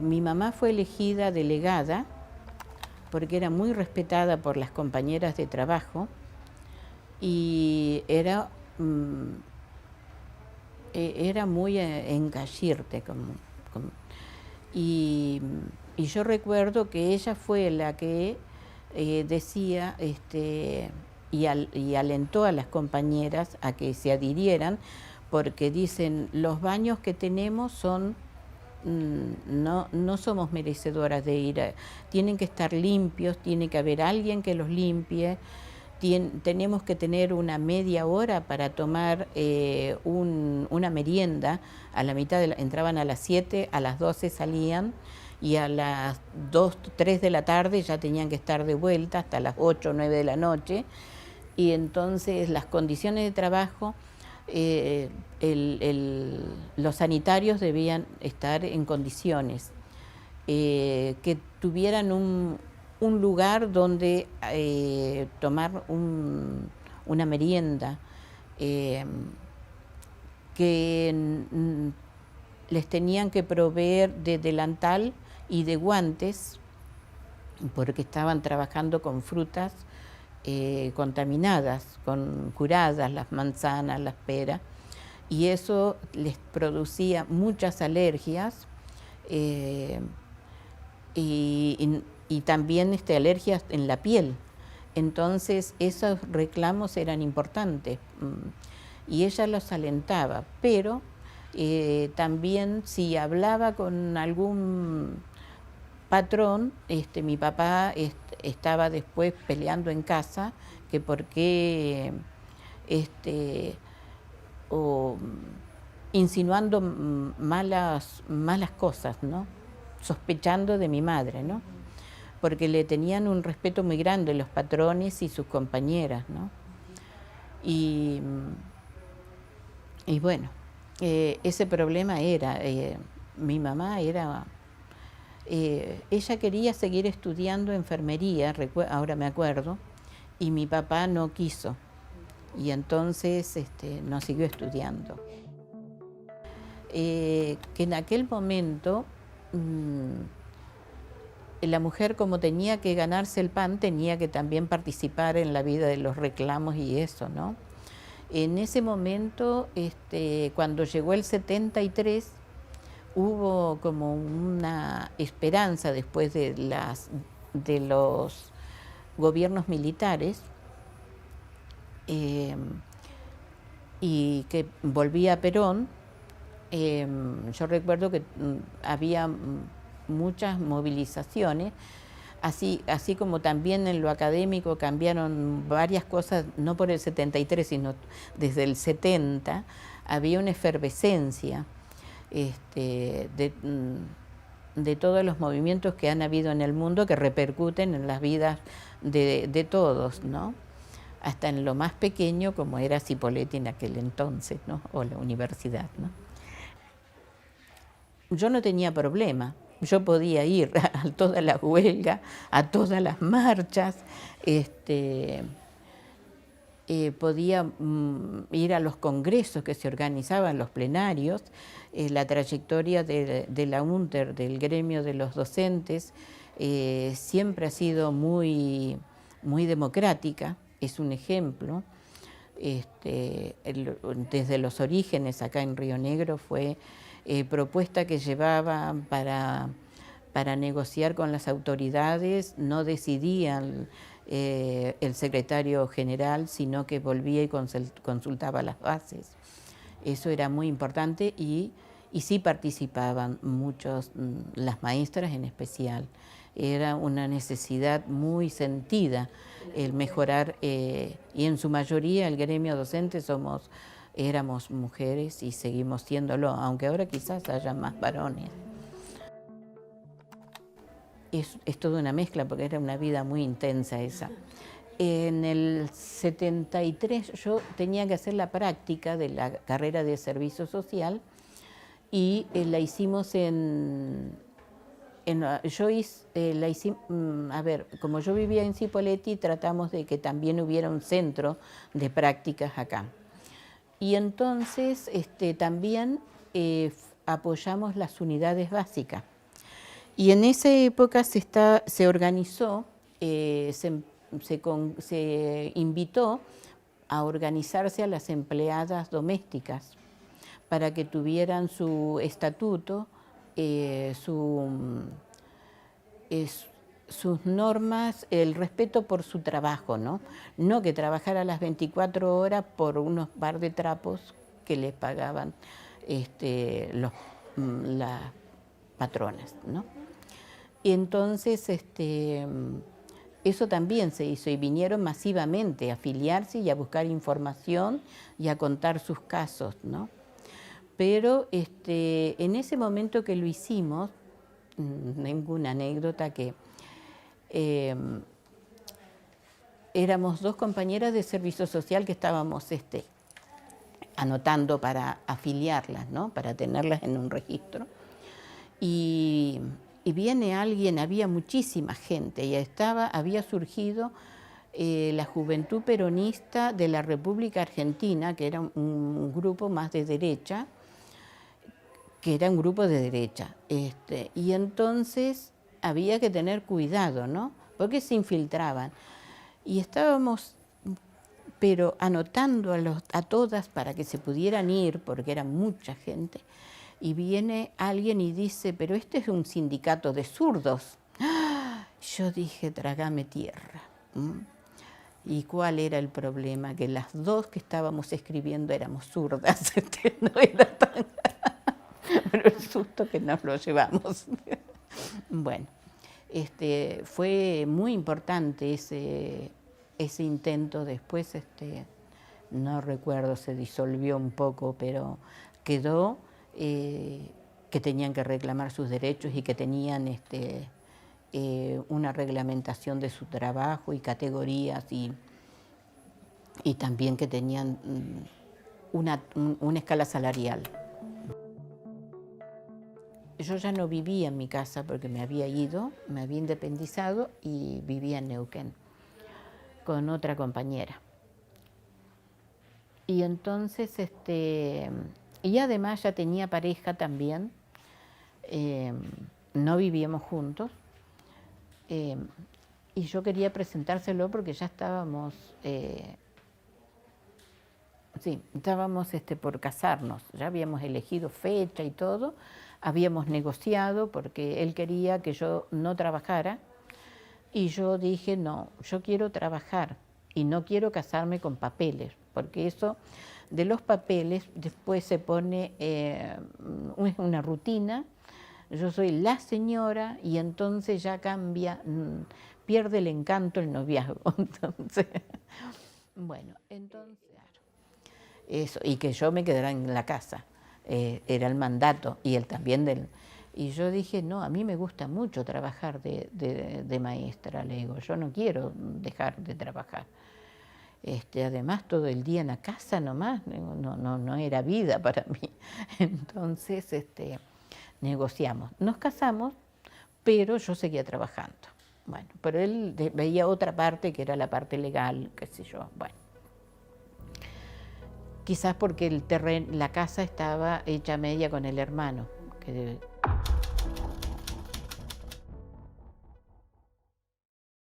Mi mamá fue elegida delegada porque era muy respetada por las compañeras de trabajo y era muy encallirte. Y, y yo recuerdo que ella fue la que decía y alentó a las compañeras a que se adhirieran, porque dicen, los baños que tenemos son no somos merecedoras de ir, tienen que estar limpios, tiene que haber alguien que los limpie, tenemos que tener una media hora para tomar una merienda, a la mitad entraban a las 7, a las 12 salían y a las 2, 3 de la tarde ya tenían que estar de vuelta hasta las 8 o 9 de la noche, y entonces las condiciones de trabajo, los sanitarios debían estar en condiciones, que tuvieran un lugar donde tomar una merienda, que les tenían que proveer de delantal y de guantes, porque estaban trabajando con frutas contaminadas, curadas, las manzanas, las peras, y eso les producía muchas alergias, y también alergias en la piel. Entonces esos reclamos eran importantes y ella los alentaba, pero también si hablaba con algún patrón, mi papá estaba después peleando en casa que por qué, o insinuando malas cosas, ¿no? Sospechando de mi madre, ¿no? Porque le tenían un respeto muy grande los patrones y sus compañeras, ¿no? Y bueno, ese problema era, mi mamá era, ella quería seguir estudiando enfermería, ahora me acuerdo, y mi papá no quiso, y entonces no siguió estudiando. Que en aquel momento la mujer, como tenía que ganarse el pan, tenía que también participar en la vida de los reclamos y eso, ¿no? En ese momento, cuando llegó el 73, hubo como una esperanza después de los gobiernos militares, y que volvía Perón. Yo recuerdo que había muchas movilizaciones, así como también en lo académico cambiaron varias cosas, no por el 73, sino desde el 70, había una efervescencia de todos los movimientos que han habido en el mundo, que repercuten en las vidas de todos, ¿no? Hasta en lo más pequeño, como era Cipolletti en aquel entonces, ¿no? O la universidad, ¿no? Yo no tenía problema, yo podía ir a todas las huelgas, a todas las marchas, podía ir a los congresos que se organizaban, los plenarios. La trayectoria de la UNTER, del gremio de los docentes, siempre ha sido muy democrática, es un ejemplo. Desde los orígenes acá en Río Negro fue propuesta que llevaba para negociar con las autoridades, no decidían el secretario general, sino que volvía y consultaba las bases. Eso era muy importante y sí participaban muchos, las maestras en especial. Era una necesidad muy sentida el mejorar, y en su mayoría el gremio docente éramos mujeres y seguimos siéndolo, aunque ahora quizás haya más varones. Es toda una mezcla porque era una vida muy intensa esa. En el 73 yo tenía que hacer la práctica de la carrera de servicio social y la hicimos Yo a ver, como yo vivía en Cipolletti, tratamos de que también hubiera un centro de prácticas acá. Y entonces también apoyamos las unidades básicas. Y en esa época se organizó, se invitó a organizarse a las empleadas domésticas para que tuvieran su estatuto, sus normas, el respeto por su trabajo, ¿no? No que trabajara las 24 horas por unos par de trapos que les pagaban las patronas, ¿no? Y entonces eso también se hizo y vinieron masivamente a afiliarse y a buscar información y a contar sus casos, ¿no? Pero en ese momento que lo hicimos, tengo una anécdota que éramos dos compañeras de servicio social que estábamos anotando para afiliarlas, ¿no? Para tenerlas en un registro. Y viene alguien, había muchísima gente, y había surgido la Juventud Peronista de la República Argentina, que era un grupo más de derecha, y entonces había que tener cuidado, ¿no? Porque se infiltraban. Y estábamos, pero anotando a todas para que se pudieran ir, porque era mucha gente, y viene alguien y dice, pero este es un sindicato de zurdos. Yo dije, trágame tierra. ¿Y cuál era el problema? Que las dos que estábamos escribiendo éramos zurdas, no era tan... pero el susto que nos lo llevamos. Bueno, fue muy importante ese intento. Después, no recuerdo, se disolvió un poco, pero quedó que tenían que reclamar sus derechos y que tenían una reglamentación de su trabajo y categorías y también que tenían una escala salarial. Yo ya no vivía en mi casa porque me había ido, me había independizado y vivía en Neuquén con otra compañera. Y entonces, y además ya tenía pareja también, no vivíamos juntos, y yo quería presentárselo porque ya estábamos, por casarnos, ya habíamos elegido fecha y todo, habíamos negociado porque él quería que yo no trabajara y yo dije, no, yo quiero trabajar y no quiero casarme con papeles, porque eso de los papeles después se pone una rutina. Yo soy la señora y entonces ya cambia, pierde el encanto el noviazgo. Entonces, bueno, eso, y que yo me quedara en la casa, era el mandato, y él también y yo dije, no, a mí me gusta mucho trabajar de maestra, le digo, yo no quiero dejar de trabajar. Además, todo el día en la casa nomás, no era vida para mí. Entonces, negociamos. Nos casamos, pero yo seguía trabajando. Bueno, pero él veía otra parte que era la parte legal, qué sé yo, bueno. Quizás porque la casa estaba hecha media con el hermano, que